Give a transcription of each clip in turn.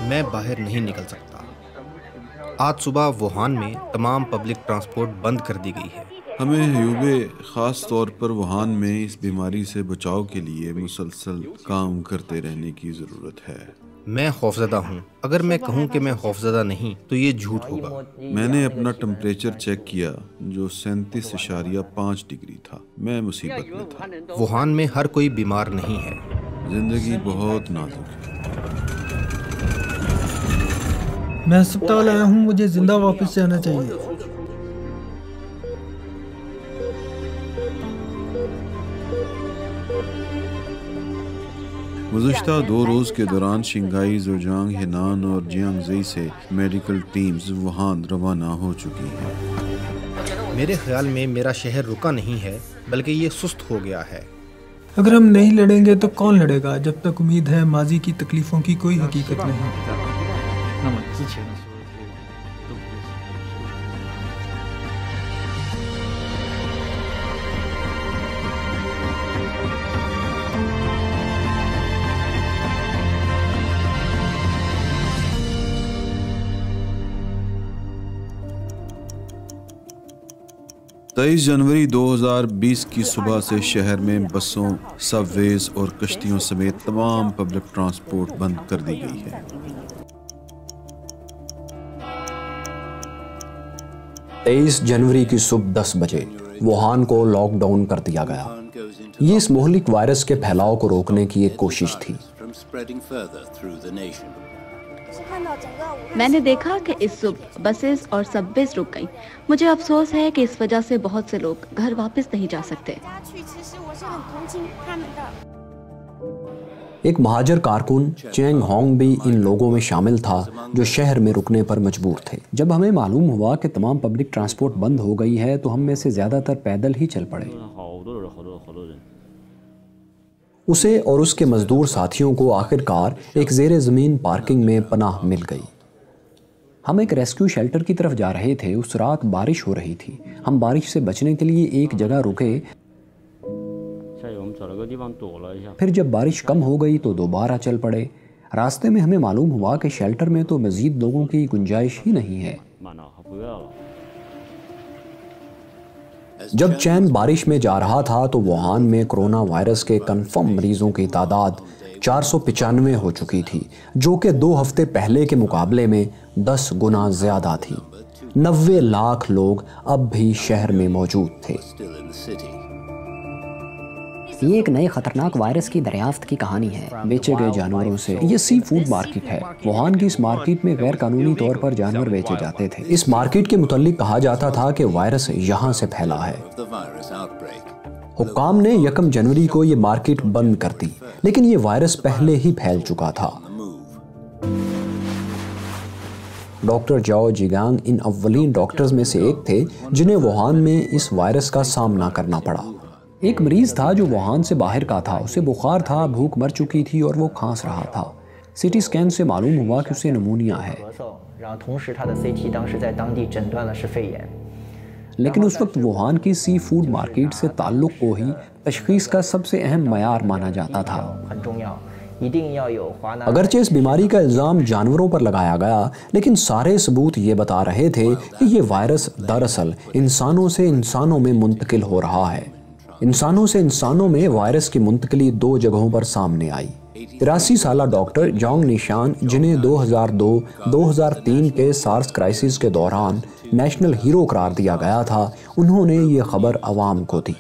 मैं बाहर नहीं निकल सकता। आज सुबह वुहान में तमाम पब्लिक ट्रांसपोर्ट बंद कर दी गई है। हमें ह्यूबे ख़ास तौर पर वुहान में इस बीमारी से बचाव के लिए मुसलसल काम करते रहने की ज़रूरत है। मैं खौफज़दा हूँ। अगर मैं कहूँ कि मैं खौफज़दा नहीं तो ये झूठ होगा। मैंने अपना टेम्परेचर चेक किया जो 37.5 डिग्री था। मैं मुसीबत में था। वुहान में हर कोई बीमार नहीं है। ज़िंदगी बहुत नाजुक है। मैं अस्पताल आया हूँ, मुझे जिंदा वापस जाना चाहिए। गुज़श्ता 2 रोज़ के दौरान शिंघाई, ज़ोजियांग, हेनान और जियांगज़ी से मेडिकल टीम्स वुहान रवाना हो चुकी हैं। मेरे ख्याल में मेरा शहर रुका नहीं है बल्कि ये सुस्त हो गया है। अगर हम नहीं लड़ेंगे तो कौन लड़ेगा? जब तक उम्मीद है माजी की तकलीफों की कोई हकीकत नहीं। 那么之前的所有这些都不会是。तेईस जनवरी 2020 की सुबह से शहर में बसों, सबवेज और कश्तियों समेत तमाम पब्लिक ट्रांसपोर्ट बंद कर दी गई है। 23 जनवरी की सुबह 10 बजे वुहान को लॉकडाउन कर दिया गया। ये इस मोहलिक वायरस के फैलाव को रोकने की एक कोशिश थी। मैंने देखा कि इस सुबह बसेस और सबवेज रुक गईं। मुझे अफसोस है कि इस वजह से बहुत से लोग घर वापस नहीं जा सकते। एक महाजर कारकुन चेंग होंग भी इन लोगों में शामिल था जो शहर में रुकने पर मजबूर थे। जब हमें मालूम हुआ कि तमाम पब्लिक ट्रांसपोर्ट बंद हो गई है तो हम में से ज़्यादातर पैदल ही चल पड़े। उसे और उसके मजदूर साथियों को आखिरकार एक ज़ेरे ज़मीन पार्किंग में पनाह मिल गई। हम एक रेस्क्यू शेल्टर की तरफ जा रहे थे। उस रात बारिश हो रही थी। हम बारिश से बचने के लिए एक जगह रुके। फिर जब बारिश कम हो गई तो दोबारा चल पड़े। रास्ते में हमें मालूम हुआ कि शेल्टर में तो मजीद लोगों की गुंजाइश ही नहीं है। जब चैन बारिश में जा रहा था तो वुहान में कोरोना वायरस के कंफर्म मरीजों की तादाद 495 हो चुकी थी, जो कि 2 हफ्ते पहले के मुकाबले में 10 गुना ज्यादा थी। 90 लाख लोग अब भी शहर में मौजूद थे। ये एक नए खतरनाक वायरस की दरियाफ्त की कहानी है। बेचे गए जानवरों से। ये सी फूड मार्केट है। वुहान की इस मार्केट में गैर कानूनी तौर पर जानवर बेचे जाते थे। इस मार्केट के मुतालिक कहा जाता था कि वायरस यहाँ से फैला है। हुक्काम ने 1 जनवरी को ये मार्केट बंद कर दी, लेकिन ये वायरस पहले ही फैल चुका था। डॉक्टर जाओ जिगांग इन अव्वलीन डॉक्टर्स में से एक थे जिन्हें वुहान में इस वायरस का सामना करना पड़ा। एक मरीज था जो वुहान से बाहर का था। उसे बुखार था, भूख मर चुकी थी और वो खांस रहा था। सीटी स्कैन से मालूम हुआ कि उसे निमोनिया है। लेकिन उस वक्त वुहान की सी फूड मार्केट से ताल्लुक को ही तशखीस का सबसे अहम मयार माना जाता था। अगरचे इस बीमारी का इल्ज़ाम जानवरों पर लगाया गया, लेकिन सारे सबूत ये बता रहे थे कि ये वायरस दरअसल इंसानों से इंसानों में मुंतकिल हो रहा है। इंसानों से इंसानों में वायरस की मुंतकिली 2 जगहों पर सामने आई। 83 साला डॉक्टर जोंग निशान, जिन्हें 2002-2003 के सार्स क्राइसिस के दौरान नेशनल हीरो करार दिया गया था, उन्होंने ये खबर अवाम को दी।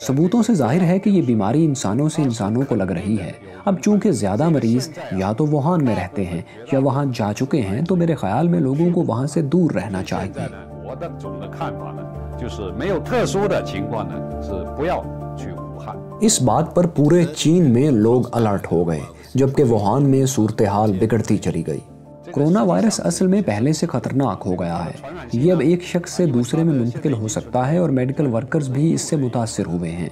सबूतों से जाहिर है कि ये बीमारी इंसानों से इंसानों को लग रही है। अब चूंकि ज़्यादा मरीज या तो वुहान में रहते हैं या वहाँ जा चुके हैं, तो मेरे ख्याल में लोगों को वहाँ से दूर रहना चाहिए। इस बात पर पूरे चीन में लोग अलर्ट हो गए, जबकि वुहान में सूरत हाल बिगड़ती चली गई। कोरोना वायरस असल में पहले से खतरनाक हो गया है। ये अब एक शख्स से दूसरे में मुंतकिल हो सकता है और मेडिकल वर्कर्स भी इससे मुतासिर हुए हैं।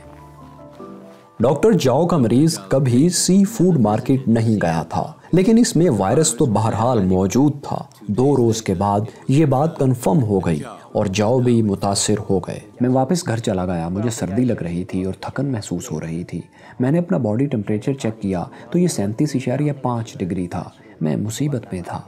डॉक्टर जाओ का मरीज कभी सी फूड मार्केट नहीं गया था, लेकिन इसमें वायरस तो बहरहाल मौजूद था। 2 रोज के बाद ये बात कंफर्म हो गई और जाओ भी मुतासिर हो गए। मैं वापस घर चला गया। मुझे सर्दी लग रही थी और थकन महसूस हो रही थी। मैंने अपना बॉडी टेम्परेचर चेक किया तो ये 37.5 डिग्री था। मैं मुसीबत में था।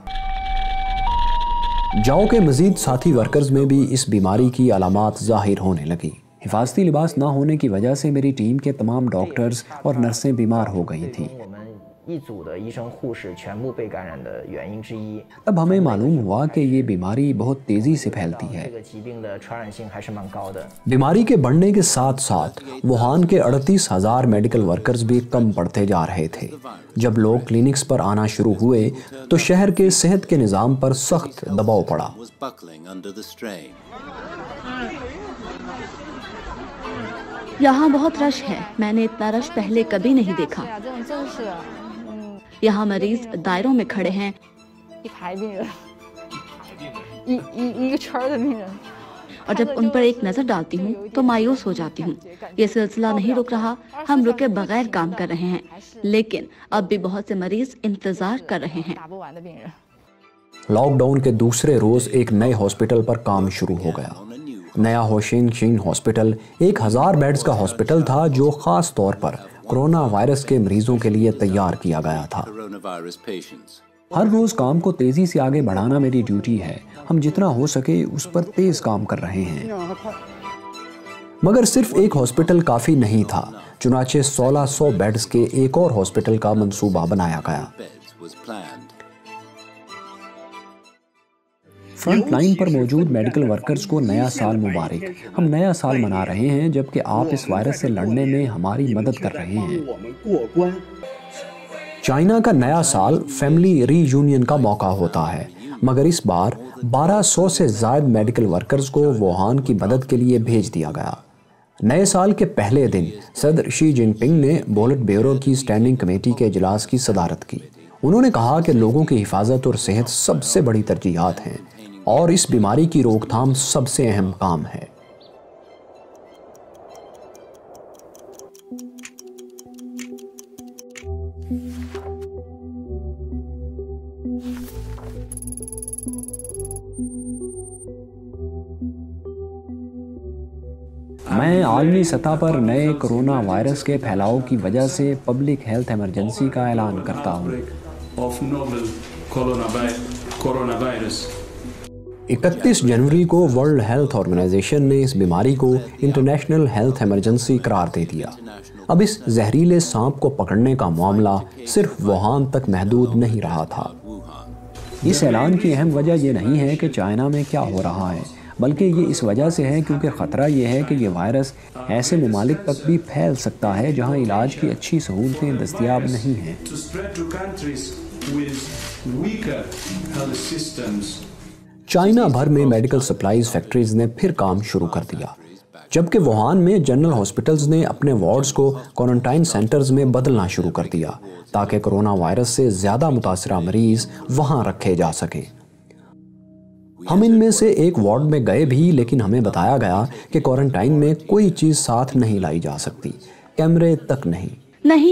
जाओ के मजीद साथी वर्कर्स में भी इस बीमारी की अलामात जाहिर होने लगी। हिफाजती लिबास ना होने की वजह से मेरी टीम के तमाम डॉक्टर्स और नर्सें बीमार हो गई थीं। तब हमें मालूम हुआ कि ये बीमारी बहुत तेजी से फैलती है। बीमारी के बढ़ने के साथ साथ वुहान के 38,000 मेडिकल वर्कर्स भी कम पड़ते जा रहे थे। जब लोग क्लिनिक्स पर आना शुरू हुए तो शहर के सेहत के निज़ाम पर सख्त दबाव पड़ा। यहाँ बहुत रश है। मैंने इतना रश पहले कभी नहीं देखा। यहाँ मरीज दायरों में खड़े हैं। और जब उन पर एक नजर डालती हूँ तो मायूस हो जाती हूँ। ये सिलसिला नहीं रुक रहा। हम रुके बगैर काम कर रहे हैं, लेकिन अब भी बहुत से मरीज इंतजार कर रहे हैं। लॉकडाउन के दूसरे रोज एक नए हॉस्पिटल पर काम शुरू हो गया। नया होशिन शिन हॉस्पिटल 1000 बेड्स का हॉस्पिटल था जो खास तौर पर कोरोना वायरस के मरीजों के लिए तैयार किया गया था। हर रोज काम को तेजी से आगे बढ़ाना मेरी ड्यूटी है। हम जितना हो सके उस पर तेज काम कर रहे हैं। मगर सिर्फ एक हॉस्पिटल काफी नहीं था। चुनाचे 1600 बेड्स के एक और हॉस्पिटल का मंसूबा बनाया गया। फ्रंट लाइन पर मौजूद मेडिकल वर्कर्स को नया साल मुबारक। हम नया साल मना रहे हैं जबकि आप इस वायरस से लड़ने में हमारी मदद कर रहे हैं। चाइना का नया साल फैमिली रीयूनियन का मौका होता है, मगर इस बार 1200 से ज्यादा मेडिकल वर्कर्स को वुहान की मदद के लिए भेज दिया गया। नए साल के पहले दिन सदर शी जिनपिंग ने पोलिट ब्यूरो की स्टैंडिंग कमेटी के इजलास की सदारत की। उन्होंने कहा कि लोगों की हिफाजत और सेहत सबसे बड़ी तरजीहात हैं और इस बीमारी की रोकथाम सबसे अहम काम है। मैं आलमी सतह पर नए कोरोना वायरस के फैलाव की वजह से पब्लिक हेल्थ इमरजेंसी का ऐलान करता हूँ। 31 जनवरी को वर्ल्ड हेल्थ ऑर्गेनाइजेशन ने इस बीमारी को इंटरनेशनल हेल्थ इमरजेंसी करार दे दिया। अब इस जहरीले सांप को पकड़ने का मामला सिर्फ वुहान तक महदूद नहीं रहा था। इस ऐलान की अहम वजह यह नहीं है कि चाइना में क्या हो रहा है, बल्कि ये इस वजह से है क्योंकि ख़तरा ये है कि ये वायरस ऐसे ममालिक तक भी फैल सकता है जहां इलाज की अच्छी सहूलतें दस्तयाब नहीं हैं। चाइना भर में मेडिकल सप्लाईज फैक्ट्रीज ने फिर काम शुरू कर दिया, जबकि वुहान में जनरल हॉस्पिटल्स ने अपने वार्ड्स को क्वारंटाइन सेंटर्स में बदलना शुरू कर दिया ताकि कोरोना वायरस से ज़्यादा मुतासरा मरीज वहां रखे जा सकें। हम इनमें से एक वार्ड में गए भी, लेकिन हमें बताया गया कि क्वारंटाइन में कोई चीज़ साथ नहीं लाई जा सकती, कैमरे तक नहीं।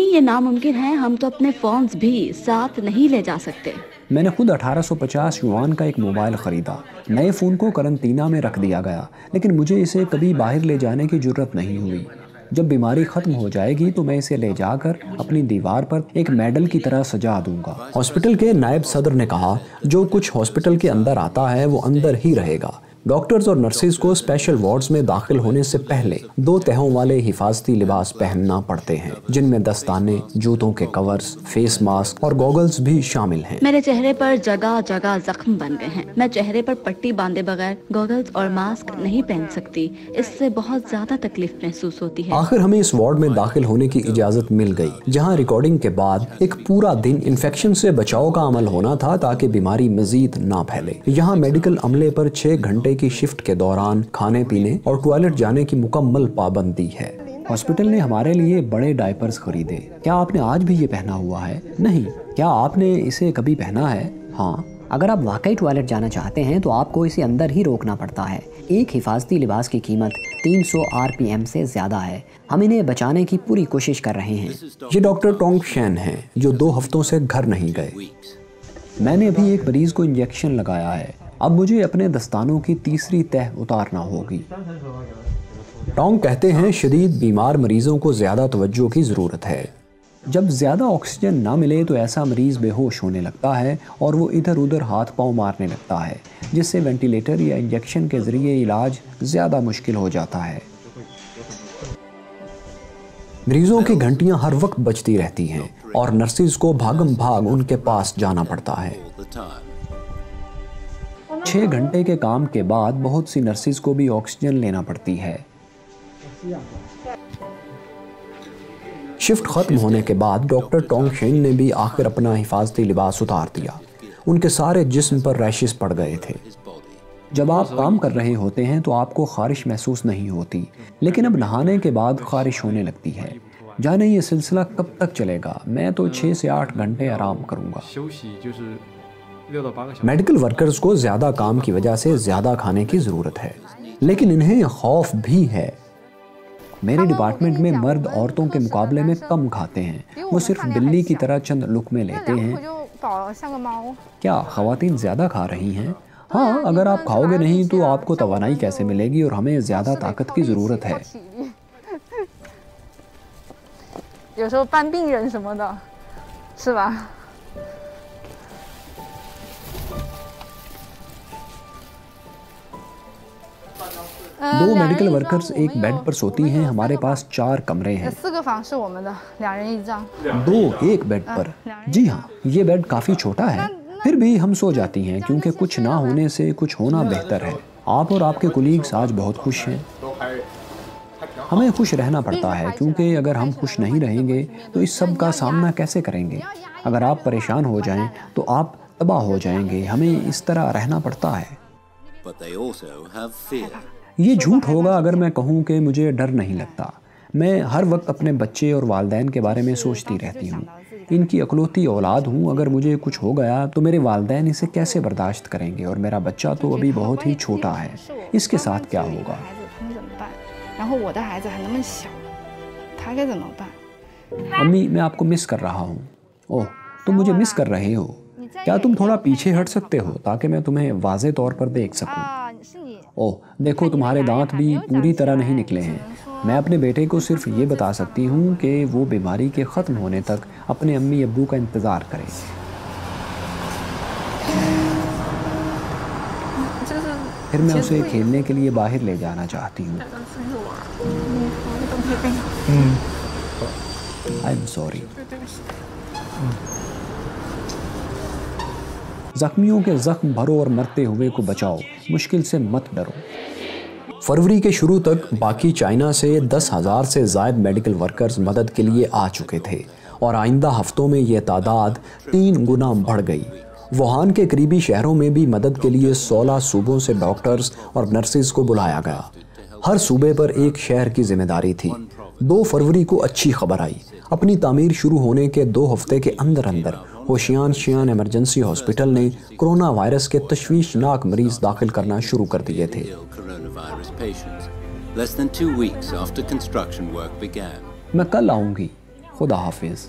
ये नामुमकिन है। हम तो अपने फोन्स भी साथ नहीं ले जा सकते। मैंने खुद 1850 युआन का एक मोबाइल ख़रीदा। नए फ़ोन को करंटीना में रख दिया गया, लेकिन मुझे इसे कभी बाहर ले जाने की ज़रूरत नहीं हुई। जब बीमारी ख़त्म हो जाएगी तो मैं इसे ले जाकर अपनी दीवार पर एक मेडल की तरह सजा दूंगा। हॉस्पिटल के नायब सदर ने कहा, जो कुछ हॉस्पिटल के अंदर आता है वो अंदर ही रहेगा। डॉक्टर्स और नर्सेज को स्पेशल वार्ड्स में दाखिल होने से पहले 2 तहों वाले हिफाजती लिबास पहनना पड़ते हैं, जिनमें दस्ताने, जूतों के कवर्स, फेस मास्क और गॉगल्स भी शामिल हैं। मेरे चेहरे पर जगह जगह जख्म बन गए हैं। मैं चेहरे पर पट्टी बांधे बगैर गॉगल्स और मास्क नहीं पहन सकती। इससे बहुत ज्यादा तकलीफ महसूस होती है। आखिर हमें इस वार्ड में दाखिल होने की इजाजत मिल गई, जहाँ रिकॉर्डिंग के बाद एक पूरा दिन इन्फेक्शन से बचाव का अमल होना था ताकि बीमारी मजीद ना फैले। यहाँ मेडिकल अमले पर 6 घंटे की शिफ्ट के दौरान खाने पीने और टॉयलेट जाने की मुकम्मल पाबंदी है। हॉस्पिटल ने हमारे लिए बड़े डायपर्स खरीदे। क्या आपने आज भी ये पहना हुआ है? नहीं। क्या आपने इसे कभी पहना है? हाँ। अगर आप वाकई टॉयलेट जाना चाहते हैं तो आपको इसे अंदर ही रोकना पड़ता है। एक हिफाजती लिबास की कीमत 300 RPM से ज़्यादा है। हम इन्हें बचाने की पूरी कोशिश कर रहे हैं। ये डॉक्टर टोंग शेन हैं जो 2 हफ्तों से घर नहीं गए। मैंने अभी एक मरीज को इंजेक्शन लगाया है। अब मुझे अपने दस्तानों की तीसरी तह उतारना होगी। टोंग कहते हैं शदीद बीमार मरीजों को ज़्यादा तवज्जो की ज़रूरत है। जब ज़्यादा ऑक्सीजन ना मिले तो ऐसा मरीज़ बेहोश होने लगता है और वो इधर उधर हाथ पांव मारने लगता है, जिससे वेंटिलेटर या इंजेक्शन के ज़रिए इलाज ज़्यादा मुश्किल हो जाता है। मरीजों की घंटियां हर वक्त बजती रहती हैं और नर्सिस को भागम भाग उनके पास जाना पड़ता है। 6 घंटे के काम के बाद बहुत सी नर्सिस को भी ऑक्सीजन लेना पड़ती है। शिफ्ट खत्म होने के बाद डॉक्टर टोंग शेन ने भी आखिर अपना हिफाजती लिबास उतार दिया। उनके सारे जिस्म पर रैशेस पड़ गए थे। जब आप काम कर रहे होते हैं तो आपको खारिश महसूस नहीं होती, लेकिन अब नहाने के बाद खारिश होने लगती है। जाने ये सिलसिला कब तक चलेगा। मैं तो 6 से 8 घंटे आराम करूंगा। मेडिकल वर्कर्स को ज़्यादा काम की वजह से ज़्यादा खाने की ज़रूरत है, लेकिन इन्हें खौफ भी है। मेरे डिपार्टमेंट में मर्द औरतों के मुकाबले में कम खाते हैं। वो सिर्फ बिल्ली की तरह चंद लुक़मे लेते हैं। क्या ख़वातीन ज़्यादा खा रही हैं? हाँ, अगर आप खाओगे नहीं तो आपको तवानाई कैसे मिलेगी, और हमें ज़्यादा ताकत की ज़रूरत है। दो मेडिकल वर्कर्स एक बेड पर सोती हैं। हमारे पास 4 कमरे हैं। 2 एक बेड पर। जी हाँ, ये बेड काफ़ी छोटा है, फिर भी हम सो जाती हैं क्योंकि कुछ ना होने से कुछ होना बेहतर है। आप और आपके कोलीग्स आज बहुत खुश हैं। हमें खुश रहना पड़ता है क्योंकि अगर हम खुश नहीं रहेंगे तो इस सब का सामना कैसे करेंगे। अगर आप परेशान हो जाएं तो आप तबाह हो जाएंगे। हमें इस तरह रहना पड़ता है। ये झूठ होगा अगर मैं कहूँ कि मुझे डर नहीं लगता। मैं हर वक्त अपने बच्चे और वालदैन के बारे में सोचती रहती हूँ। इनकी अकलौती औलाद हूँ। अगर मुझे कुछ हो गया तो मेरे वालदैन इसे कैसे बर्दाश्त करेंगे, और मेरा बच्चा तो अभी बहुत ही छोटा है। इसके साथ क्या होगा? अम्मी, मैं आपको मिस कर रहा हूँ। ओह, तुम मुझे मिस कर रहे हो? क्या तुम थोड़ा पीछे हट सकते हो ताकि मैं तुम्हें वाज़े तौर पर देख सकूं? ओह, देखो, तुम्हारे दांत भी पूरी तरह नहीं निकले हैं। मैं अपने बेटे को सिर्फ ये बता सकती हूँ कि वो बीमारी के ख़त्म होने तक अपने अम्मी अब्बू का इंतज़ार करे। फिर मैं उसे खेलने के लिए बाहर ले जाना चाहती हूँ। I am sorry. जख्मियों के जख्म भरो और मरते हुए को बचाओ, मुश्किल से मत डरो। फरवरी के शुरू तक बाकी चाइना से 10,000 से ज़ायद मेडिकल वर्कर्स मदद के लिए आ चुके थे, और आइंदा हफ्तों में ये तादाद 3 गुना बढ़ गई। वुहान के करीबी शहरों में भी मदद के लिए 16 सूबों से डॉक्टर्स और नर्सिस को बुलाया गया। हर सूबे पर एक शहर की जिम्मेदारी थी। 2 फरवरी को अच्छी खबर आई। अपनी तामीर शुरू होने के 2 हफ्ते के अंदर अंदर होशियान शियान इमरजेंसी हॉस्पिटल ने कोरोना वायरस के तशवीशनाक मरीज दाखिल करना शुरू कर दिए थे। मैं कल आऊंगी। खुदा हाफिज।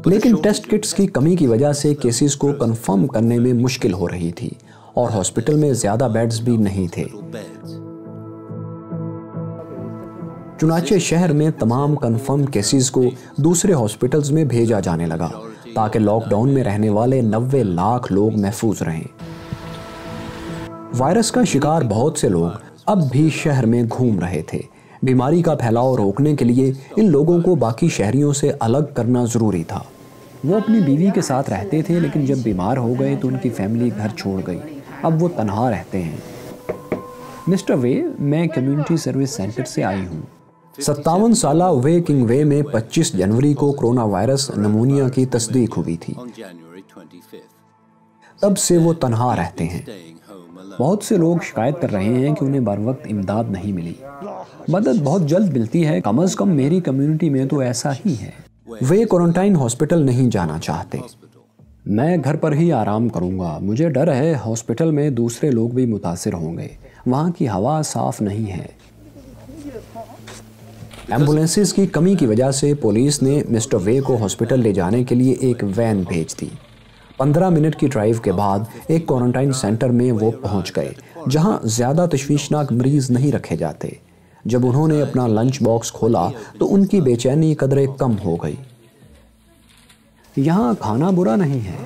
लेकिन टेस्ट किट्स की कमी की वजह से केसेस को कंफर्म करने में मुश्किल हो रही थी, और हॉस्पिटल में ज्यादा बेड्स भी नहीं थे। चुनाचे शहर में तमाम कंफर्म केसेस को दूसरे हॉस्पिटल्स में भेजा जाने लगा ताकि लॉकडाउन में रहने वाले 90 लाख लोग महफूज रहें। वायरस का शिकार बहुत से लोग अब भी शहर में घूम रहे थे। बीमारी का फैलाव रोकने के लिए इन लोगों को बाकी शहरियों से अलग करना ज़रूरी था। वो अपनी बीवी के साथ रहते थे, लेकिन जब बीमार हो गए तो उनकी फैमिली घर छोड़ गई। अब वो तन्हा रहते हैं। मिस्टर वे, मैं कम्युनिटी सर्विस सेंटर से आई हूँ। 57 साला वे किंग वे में 25 जनवरी को कोरोना वायरस नमूनिया की तस्दीक हुई थी। तब से वो तन्हा रहते हैं। बहुत से लोग शिकायत कर रहे हैं कि उन्हें बर वक्त इमदाद नहीं मिली। मदद बहुत जल्द मिलती है, कम अज़ कम मेरी कम्युनिटी में तो ऐसा ही है। वे क्वारंटाइन हॉस्पिटल नहीं जाना चाहते। मैं घर पर ही आराम करूंगा। मुझे डर है हॉस्पिटल में दूसरे लोग भी मुतासिर होंगे। वहाँ की हवा साफ नहीं है। एम्बुलेंसेस की कमी की वजह से पुलिस ने मिस्टर वे को हॉस्पिटल ले जाने के लिए एक वैन भेज दी। 15 मिनट की ड्राइव के बाद एक क्वारंटाइन सेंटर में वो पहुंच गए, जहां ज़्यादा तशवीशनाक मरीज नहीं रखे जाते। जब उन्होंने अपना लंच बॉक्स खोला तो उनकी बेचैनी कदरे कम हो गई। यहाँ खाना बुरा नहीं है।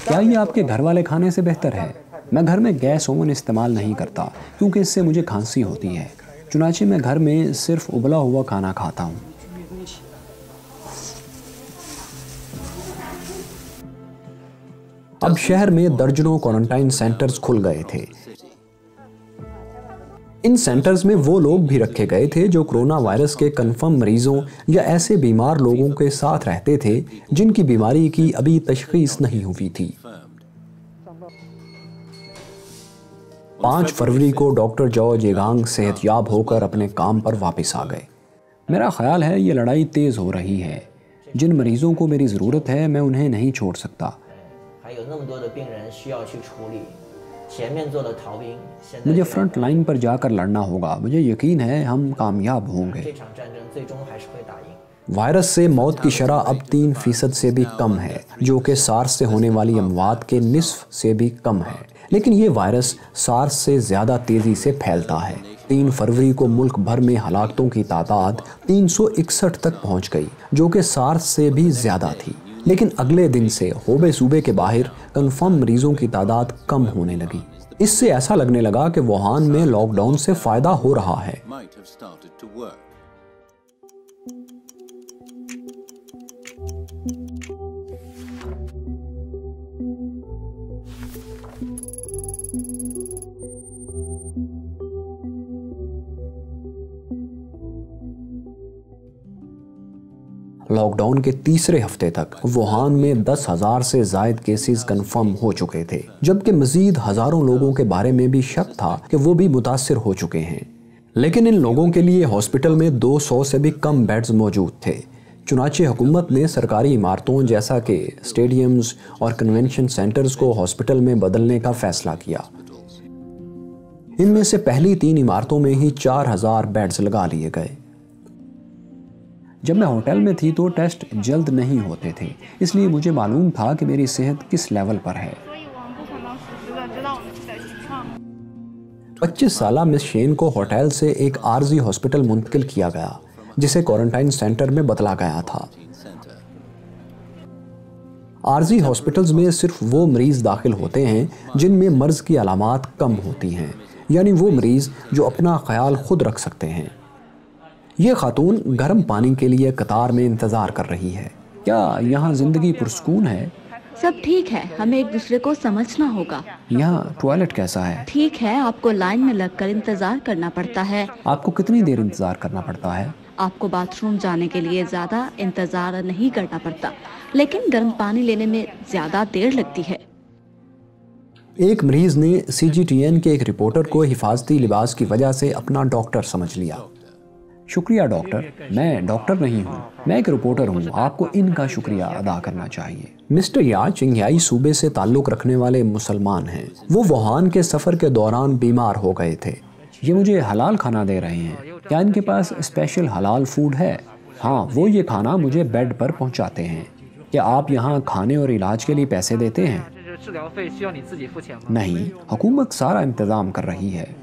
क्या ये आपके घर वाले खाने से बेहतर है? मैं घर में गैस ओवन इस्तेमाल नहीं करता क्योंकि इससे मुझे खांसी होती है। चुनाचे मैं घर में सिर्फ उबला हुआ खाना खाता हूँ। अब शहर में दर्जनों क्वारंटाइन सेंटर्स खुल गए थे। इन सेंटर्स में वो लोग भी रखे गए थे जो कोरोना वायरस के कंफर्म मरीजों या ऐसे बीमार लोगों के साथ रहते थे जिनकी बीमारी की अभी तशखीस नहीं हुई थी। 5 फरवरी को डॉक्टर जॉ जेगांग सेहतयाब होकर अपने काम पर वापस आ गए। मेरा ख्याल है ये लड़ाई तेज हो रही है। जिन मरीजों को मेरी ज़रूरत है मैं उन्हें नहीं छोड़ सकता। मुझे फ्रंट लाइन पर जाकर लड़ना होगा। मुझे यकीन है हम कामयाब होंगे। वायरस से मौत की शरह अब 3% से भी कम है, जो कि सार्स से होने वाली अमवात के निस्फ से भी कम है। लेकिन ये वायरस सार्स से ज़्यादा तेज़ी से फैलता है। 3 फरवरी को मुल्क भर में हलाकतों की तादाद 361 तक पहुंच गई, जो कि सार्स से भी ज़्यादा थी। लेकिन अगले दिन से होबे सूबे के बाहर कंफर्म मरीजों की तादाद कम होने लगी। इससे ऐसा लगने लगा कि वुहान में लॉकडाउन से फ़ायदा हो रहा है। लॉकडाउन के तीसरे हफ्ते तक वुहान में 10,000 से ज़ायद केसेस कंफर्म हो चुके थे, जबकि मजीद हज़ारों लोगों के बारे में भी शक था कि वो भी मुतासिर हो चुके हैं। लेकिन इन लोगों के लिए हॉस्पिटल में 200 से भी कम बेड्स मौजूद थे। चुनाचे हुकूमत ने सरकारी इमारतों जैसा कि स्टेडियम्स और कन्वेंशन सेंटर्स को हॉस्पिटल में बदलने का फैसला किया। इनमें से पहली 3 इमारतों में ही 4,000 बेड्स लगा लिए गए। जब मैं होटल में थी तो टेस्ट जल्द नहीं होते थे, इसलिए मुझे मालूम था कि मेरी सेहत किस लेवल पर है। 25 साला मिस शेन को होटल से एक आर्जी हॉस्पिटल मुंतकिल किया गया, जिसे क्वारंटाइन सेंटर में बदला गया था। आर्जी हॉस्पिटल्स में सिर्फ वो मरीज दाखिल होते हैं जिनमें मर्ज की अलामात कम होती हैं, यानी वो मरीज जो अपना ख्याल खुद रख सकते हैं। ये खातून गर्म पानी के लिए कतार में इंतजार कर रही है। क्या यहाँ जिंदगी पुरसकून है? सब ठीक है, हमें एक दूसरे को समझना होगा। यहाँ टॉयलेट कैसा है? ठीक है, आपको लाइन में लगकर इंतजार करना पड़ता है। आपको कितनी देर इंतजार करना पड़ता है? आपको बाथरूम जाने के लिए ज्यादा इंतजार नहीं करना पड़ता, लेकिन गर्म पानी लेने में ज्यादा देर लगती है। एक मरीज ने CGTN के एक रिपोर्टर को हिफाजती लिबास की वजह से अपना डॉक्टर समझ लिया। शुक्रिया डॉक्टर, मैं डॉक्टर नहीं हूँ, मैं एक रिपोर्टर हूँ। आपको इनका शुक्रिया अदा करना चाहिए। मिस्टर या चिंगयाई सूबे से ताल्लुक़ रखने वाले मुसलमान हैं। वो वुहान के सफ़र के दौरान बीमार हो गए थे। ये मुझे हलाल खाना दे रहे हैं। क्या इनके पास स्पेशल हलाल फूड है? हाँ, वो ये खाना मुझे बेड पर पहुँचाते हैं। क्या आप यहाँ खाने और इलाज के लिए पैसे देते हैं? नहीं, हुकूमत सारा इंतज़ाम कर रही है।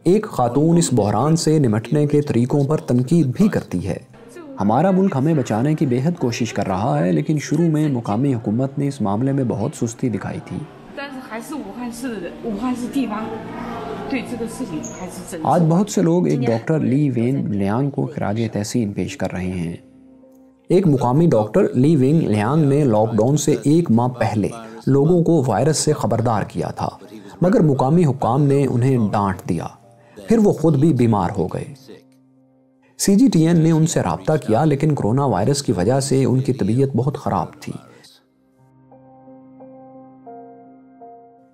एक खातून इस बहरान से निमटने के तरीकों पर तनकीद भी करती है। हमारा मुल्क हमें बचाने की बेहद कोशिश कर रहा है, लेकिन शुरू में मुकामी हुकूमत ने इस मामले में बहुत सुस्ती दिखाई थी। आज बहुत से लोग एक डॉक्टर ली वेन लियांग को खिराज तहसीन पेश कर रहे हैं। एक मुकामी डॉक्टर ली वेन लियांग ने लॉकडाउन से 1 माह पहले लोगों को वायरस से खबरदार किया था, मगर मुकामी हुकाम ने उन्हें डांट दिया। फिर वो खुद भी बीमार हो गए। CGTN ने उनसे राब्ता किया, लेकिन कोरोना वायरस की वजह से उनकी तबीयत बहुत ख़राब थी।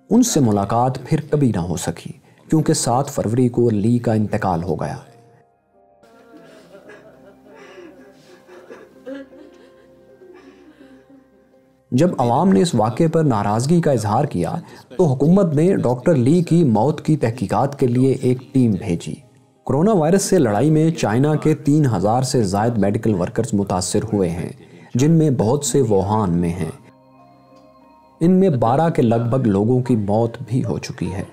उनसे मुलाकात फिर कभी ना हो सकी, क्योंकि 7 फरवरी को ली का इंतकाल हो गया। जब अवाम ने इस वाक़े पर नाराज़गी का इजहार किया तो हुकूमत ने डॉक्टर ली की मौत की तहकीकात के लिए एक टीम भेजी। कोरोना वायरस से लड़ाई में चाइना के 3000 से ज़ायद मेडिकल वर्कर्स मुतासिर हुए हैं, जिनमें बहुत से वुहान में हैं। इनमें 12 के लगभग लोगों की मौत भी हो चुकी है।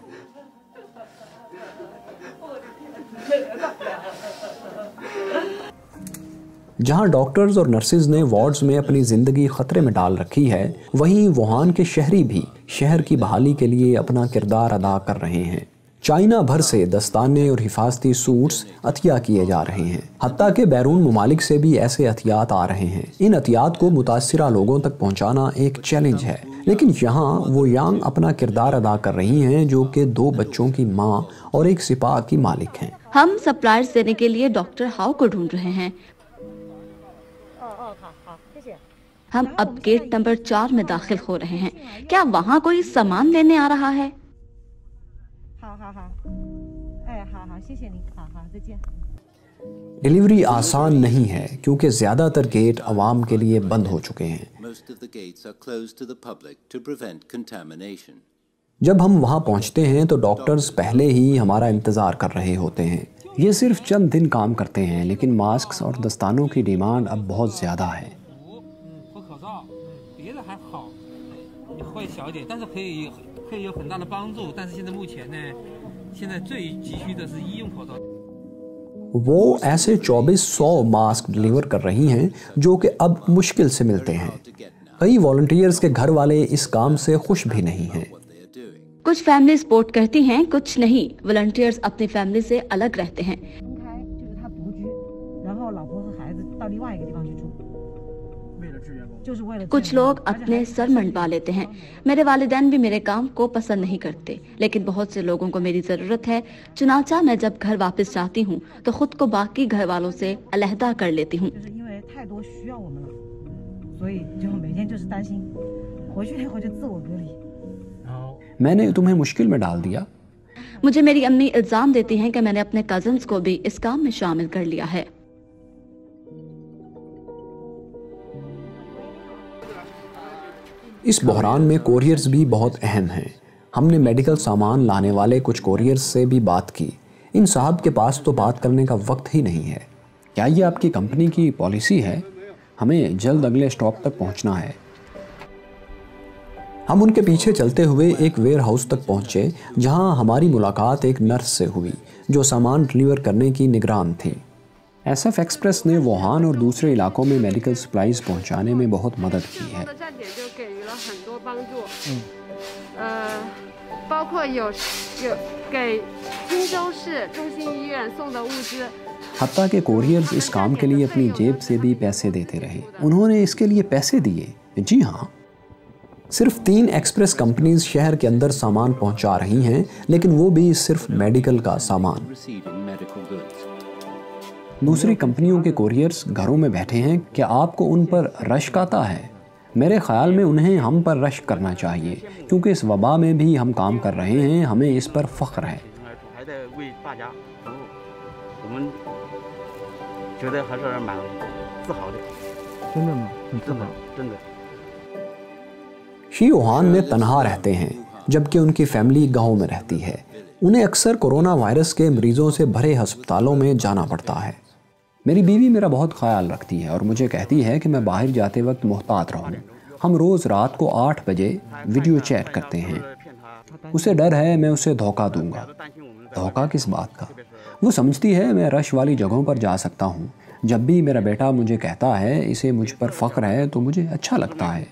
जहां डॉक्टर्स और नर्सेज ने वार्ड्स में अपनी ज़िंदगी ख़तरे में डाल रखी है, वहीं वुहान के शहरी भी शहर की बहाली के लिए अपना किरदार अदा कर रहे हैं। चाइना भर से दस्ताने और हिफाजती सूट्स अतिया किए जा रहे हैं। हत्ता के बैरून ममालिक से भी ऐसे अतियात आ रहे हैं। इन अतियात को मुतासिरा लोगों तक पहुंचाना एक चैलेंज है, लेकिन यहाँ वो यांग अपना किरदार अदा कर रही हैं, जो कि 2 बच्चों की माँ और एक सिपाह की मालिक हैं। हम सप्लायर्स देने के लिए डॉक्टर हाउ को ढूंढ रहे हैं। हम अब गेट नंबर 4 में दाखिल हो रहे हैं। क्या वहाँ कोई सामान लेने आ रहा है? डिलीवरी आसान नहीं है क्योंकि ज्यादातर गेट आवाम के लिए बंद हो चुके हैं। जब हम वहां पहुंचते हैं तो डॉक्टर्स पहले ही हमारा इंतजार कर रहे होते हैं। ये सिर्फ चंद दिन काम करते हैं, लेकिन मास्क और दस्तानों की डिमांड अब बहुत ज्यादा है। वो ऐसे 2400 मास्क डिलीवर कर रही हैं जो कि अब मुश्किल से मिलते हैं। कई वॉलंटियर्स के घर वाले इस काम से खुश भी नहीं हैं। कुछ फैमिली सपोर्ट करती हैं, कुछ नहीं। वॉलंटियर्स अपनी फैमिली से अलग रहते हैं। कुछ लोग अपने सर मंडवा लेते हैं। मेरे वालिदैन भी मेरे काम को पसंद नहीं करते, लेकिन बहुत से लोगों को मेरी ज़रूरत है। चुनाचा मैं जब घर वापस जाती हूँ तो खुद को बाकी घर वालों से अलहदा कर लेती हूँ। मैंने तुम्हें मुश्किल में डाल दिया। मुझे मेरी अम्मी इल्जाम देती हैं कि मैंने अपने कजन्स को भी इस काम में शामिल कर लिया है। इस बहरान में कोरियर्स भी बहुत अहम हैं। हमने मेडिकल सामान लाने वाले कुछ कोरियर्स से भी बात की। इन साहब के पास तो बात करने का वक्त ही नहीं है। क्या ये आपकी कंपनी की पॉलिसी है? हमें जल्द अगले स्टॉप तक पहुंचना है। हम उनके पीछे चलते हुए एक वेयर हाउस तक पहुंचे, जहां हमारी मुलाकात एक नर्स से हुई जो सामान डिलीवर करने की निगरान थी। SF एक्सप्रेस ने वुहान और दूसरे इलाकों में मेडिकल सप्लाईज पहुंचाने में बहुत मदद की है। हत्ता के कोरियर्स इस काम के लिए अपनी जेब से भी पैसे देते रहे। उन्होंने इसके लिए पैसे दिए। जी हाँ, सिर्फ 3 एक्सप्रेस कंपनीज शहर के अंदर सामान पहुंचा रही हैं, लेकिन वो भी सिर्फ मेडिकल का सामान। दूसरी कंपनियों के कोरियर्स घरों में बैठे हैं। क्या आपको उन पर रश्क आता है? मेरे ख्याल में उन्हें हम पर रश्क करना चाहिए, क्योंकि इस वबा में भी हम काम कर रहे हैं। हमें इस पर फख्र है। शी वुहान में तन्हा रहते हैं, जबकि उनकी फैमिली गाँव में रहती है। उन्हें अक्सर कोरोना वायरस के मरीजों से भरे अस्पतालों में जाना पड़ता है। मेरी बीवी मेरा बहुत ख्याल रखती है और मुझे कहती है कि मैं बाहर जाते वक्त मोहतात रहूं। हम रोज़ रात को 8 बजे वीडियो चैट करते हैं। उसे डर है मैं उसे धोखा दूंगा। धोखा किस बात का? वो समझती है मैं रश वाली जगहों पर जा सकता हूँ। जब भी मेरा बेटा मुझे कहता है इसे मुझ पर फ़ख्र है तो मुझे अच्छा लगता है।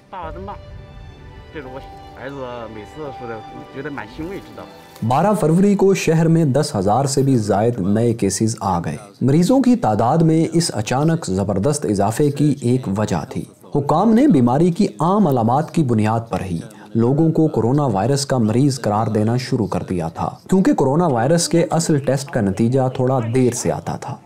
12 फरवरी को शहर में 10,000 से भी ज़ायद नए केसेस आ गए। मरीजों की तादाद में इस अचानक ज़बरदस्त इजाफे की एक वजह थी। हुकाम ने बीमारी की आम अलामात की बुनियाद पर ही लोगों को कोरोना वायरस का मरीज करार देना शुरू कर दिया था, क्योंकि कोरोना वायरस के असल टेस्ट का नतीजा थोड़ा देर से आता था।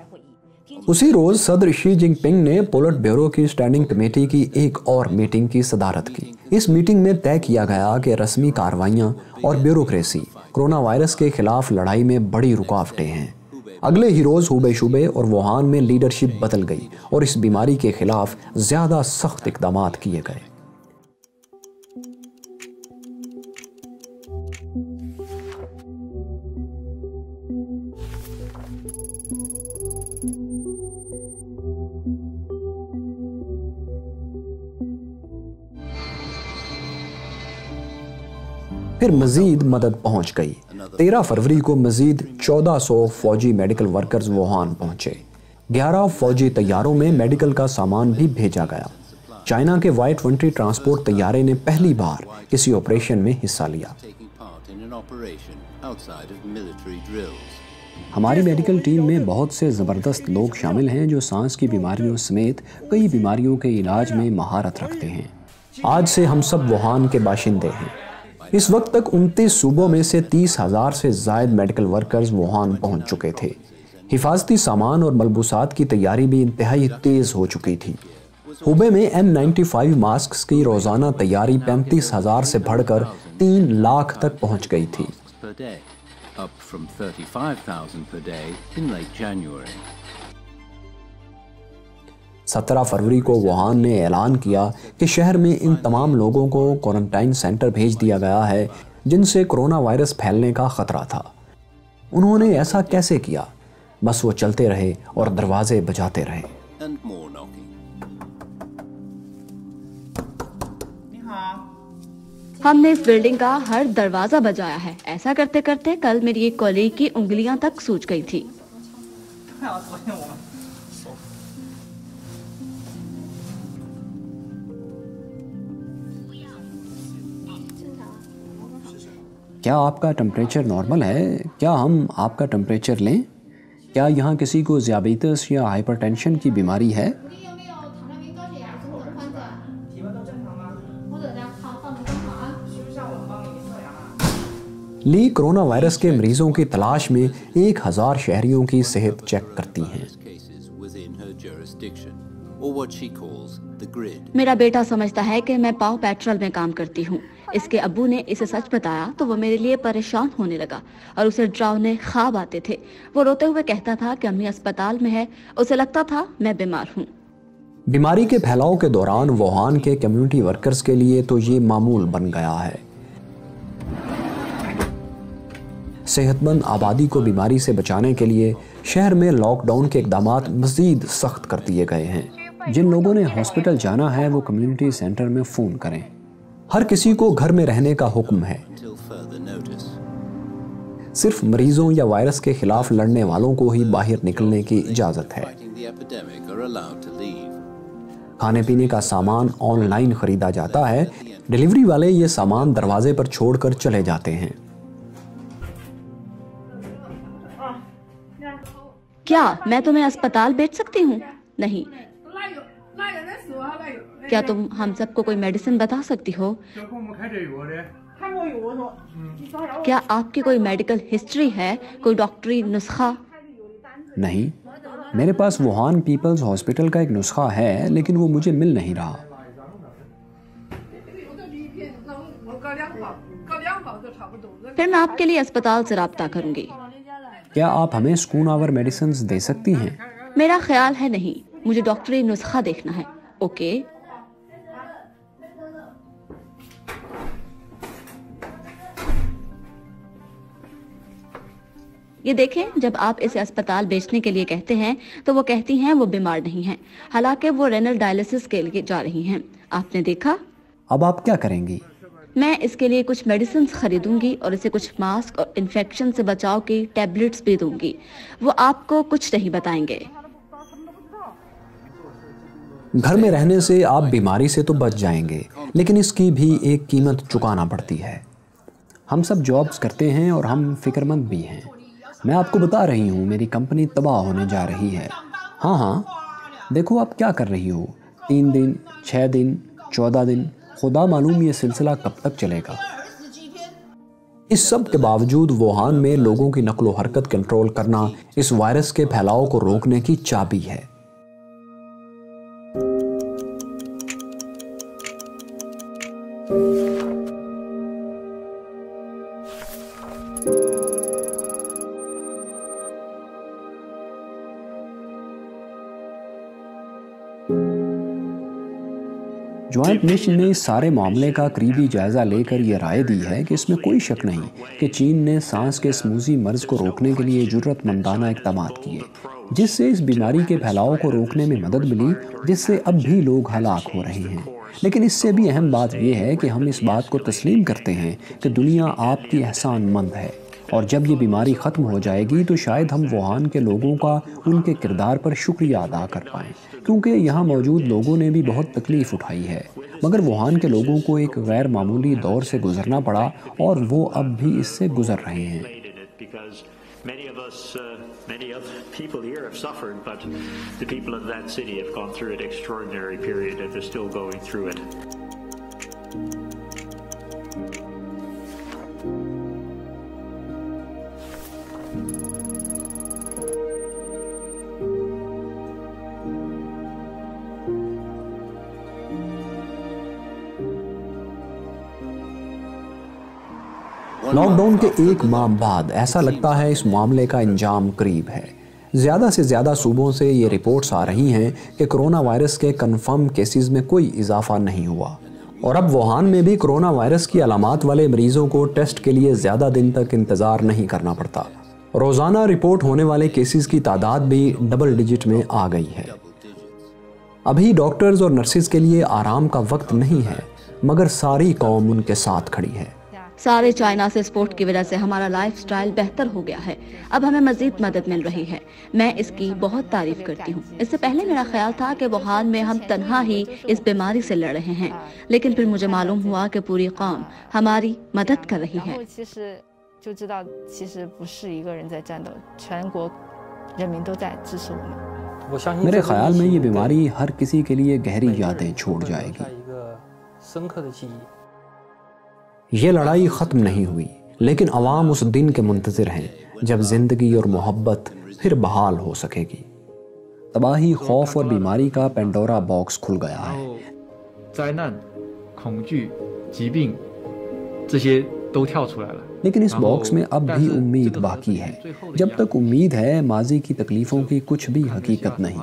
उसी रोज सदर शी जिनपिंग ने पोलिट ब्यूरो की स्टैंडिंग कमेटी की एक और मीटिंग की सदारत की। इस मीटिंग में तय किया गया कि रस्मी कार्रवाइयां और ब्यूरोक्रेसी कोरोना वायरस के खिलाफ लड़ाई में बड़ी रुकावटें हैं। अगले ही रोज हुबे शुबे और वुहान में लीडरशिप बदल गई और इस बीमारी के खिलाफ ज्यादा सख्त इकदाम किए गए। फिर मजीद मदद पहुंच गई। 13 फरवरी को मजीद 1400 फौजी मेडिकल वर्कर्स वुहान पहुंचे। 11 फौजी तैयारों में मेडिकल का सामान भी भेजा गया। चाइना के Y-20 ट्रांसपोर्ट तैयारे ने पहली बार किसी ऑपरेशन में हिस्सा लिया। हमारी मेडिकल टीम में बहुत से ज़बरदस्त लोग शामिल हैं जो सांस की बीमारियों समेत कई बीमारियों के इलाज में महारत रखते हैं। आज से हम सब वुहान के बाशिंदे हैं। इस वक्त तक 29 सूबों में से 30,000 से ज़ायद मेडिकल वर्कर्स वुहान पहुंच चुके थे। हिफाजती सामान और मलबूसात की तैयारी भी इंतहाई तेज़ हो चुकी थी। हुबे में N95 मास्क की रोज़ाना तैयारी 35,000 से बढ़कर 3 लाख तक पहुंच गई थी। Up from 35,000 per day in late January. 17 फरवरी को वुहान ने ऐलान किया कि शहर में इन तमाम लोगों को क्वारंटाइन सेंटर भेज दिया गया है जिनसे कोरोना वायरस फैलने का खतरा था। उन्होंने ऐसा कैसे किया? बस वो चलते रहे और दरवाजे बजाते रहे। हमने इस बिल्डिंग का हर दरवाजा बजाया है। ऐसा करते करते कल मेरी एक कॉलीग की उंगलियां तक सूज गई थी। क्या आपका टेम्परेचर नॉर्मल है? क्या हम आपका टेम्परेचर लें? क्या यहाँ किसी को ज़ियाबीतस या हाइपरटेंशन की बीमारी है? ली कोरोना वायरस के मरीजों की तलाश में 1000 शहरियों की सेहत चेक करती हैं। मेरा बेटा समझता है कि मैं पाव पेट्रोल में काम करती हूँ। इसके अब्बू ने इसे सच बताया तो वो मेरे लिए परेशान होने लगा और उसे डरावने ख्वाब आते थे। वो रोते हुए कहता था कि अम्मी अस्पताल में है। उसे लगता था मैं बीमार हूँ। बीमारी के फैलाव के दौरान वुहान के कम्युनिटी वर्कर्स के लिए तो ये मामूल बन गया है। सेहतमंद आबादी को बीमारी से बचाने के लिए शहर में लॉकडाउन के इक़दामात मज़ीद सख्त कर दिए गए हैं। जिन लोगों ने हॉस्पिटल जाना है वो कम्युनिटी सेंटर में फ़ोन करें। हर किसी को घर में रहने का हुक्म है। सिर्फ मरीजों या वायरस के खिलाफ लड़ने वालों को ही बाहर निकलने की इजाज़त है। खाने पीने का सामान ऑनलाइन खरीदा जाता है। डिलीवरी वाले ये सामान दरवाजे पर छोड़कर चले जाते हैं। क्या मैं तुम्हें अस्पताल भेज सकती हूँ? नहीं। क्या तुम हम सबको कोई मेडिसिन बता सकती हो? क्या आपकी कोई मेडिकल हिस्ट्री है? कोई डॉक्टरी नुस्खा? नहीं, मेरे पास वुहान पीपल्स हॉस्पिटल का एक नुस्खा है लेकिन वो मुझे मिल नहीं रहा। फिर मैं आपके लिए अस्पताल से राब्ता करूंगी। क्या आप हमें स्कून आवर मेडिसिन दे सकती हैं? मेरा ख्याल है नहीं। मुझे डॉक्टरी नुस्खा देखना है। ओके। ये देखें, जब आप इसे अस्पताल बेचने के लिए कहते हैं तो वो कहती हैं वो बीमार नहीं हैं, हालांकि वो रेनल डायलिसिस के लिए जा रही हैं। आपने देखा? अब आप क्या करेंगी? मैं इसके लिए कुछ मेडिसिन खरीदूंगी और इसे कुछ मास्क और इन्फेक्शन से बचाव की टैबलेट्स भी दूंगी। वो आपको कुछ नहीं बताएंगे। घर में रहने से आप बीमारी से तो बच जाएंगे, लेकिन इसकी भी एक कीमत चुकाना पड़ती है। हम सब जॉब्स करते हैं और हम फिक्रमंद भी हैं। मैं आपको बता रही हूँ, मेरी कंपनी तबाह होने जा रही है। हाँ, देखो आप क्या कर रही हो। 3 दिन, 6 दिन, 14 दिन, खुदा मालूम ये सिलसिला कब तक चलेगा। इस सब के बावजूद वुहान में लोगों की नकलो हरकत कंट्रोल करना इस वायरस के फैलाव को रोकने की चाबी है। ज्वाइंट नेशन ने इस सारे मामले का करीबी जायजा लेकर यह राय दी है कि इसमें कोई शक नहीं कि चीन ने सांस के स्मूजी मर्ज को रोकने के लिए जुर्रतमंदाना इक़दाम किए, जिससे इस बीमारी के फैलाव को रोकने में मदद मिली, जिससे अब भी लोग हलाक हो रहे हैं। लेकिन इससे भी अहम बात यह है कि हम इस बात को तस्लीम करते हैं कि दुनिया आपकी एहसानमंद है, और जब ये बीमारी ख़त्म हो जाएगी तो शायद हम वुहान के लोगों का उनके किरदार पर शुक्रिया अदा कर पाएँ, क्योंकि यहाँ मौजूद लोगों ने भी बहुत तकलीफ़ उठाई है, मगर वुहान के लोगों को एक गैर मामूली दौर से गुजरना पड़ा और वो अब भी इससे गुजर रहे हैं। Many of people here have suffered, but the people of that city have gone through an extraordinary period and they're still going through it. Lockdown के 1 माह बाद ऐसा लगता है इस मामले का अंजाम करीब है। ज़्यादा से ज़्यादा सूबों से ये रिपोर्ट्स आ रही हैं कि कोरोना वायरस के कंफर्म केसेस में कोई इजाफा नहीं हुआ, और अब वुहान में भी कोरोना वायरस की अलामात वाले मरीजों को टेस्ट के लिए ज़्यादा दिन तक इंतज़ार नहीं करना पड़ता। रोज़ाना रिपोर्ट होने वाले केसेस की तादाद भी डबल डिजिट में आ गई है। अभी डॉक्टर्स और नर्सिस के लिए आराम का वक्त नहीं है, मगर सारी कौम उनके साथ खड़ी है। सारे चाइना से स्पोर्ट की वजह से हमारा लाइफस्टाइल बेहतर हो गया है। अब हमें मजीद मदद मिल रही है। मैं इसकी बहुत तारीफ करती हूँ। इससे पहले मेरा ख्याल था कि वुहान में हम तन्हा ही इस बीमारी से लड़ रहे हैं, लेकिन फिर मुझे मालूम हुआ कि पूरी कौम हमारी मदद कर रही है। मेरे ख्याल में ये बीमारी हर किसी के लिए गहरी यादें छोड़ जाएगी। ये लड़ाई ख़त्म नहीं हुई, लेकिन अवाम उस दिन के मुंतज़िर हैं जब ज़िंदगी और मोहब्बत फिर बहाल हो सकेगी। तबाही, खौफ और बीमारी का पेंडोरा बॉक्स खुल गया है। लेकिन इस बॉक्स में अब भी उम्मीद बाकी है। जब तक उम्मीद है, माजी की तकलीफ़ों की कुछ भी हकीकत नहीं।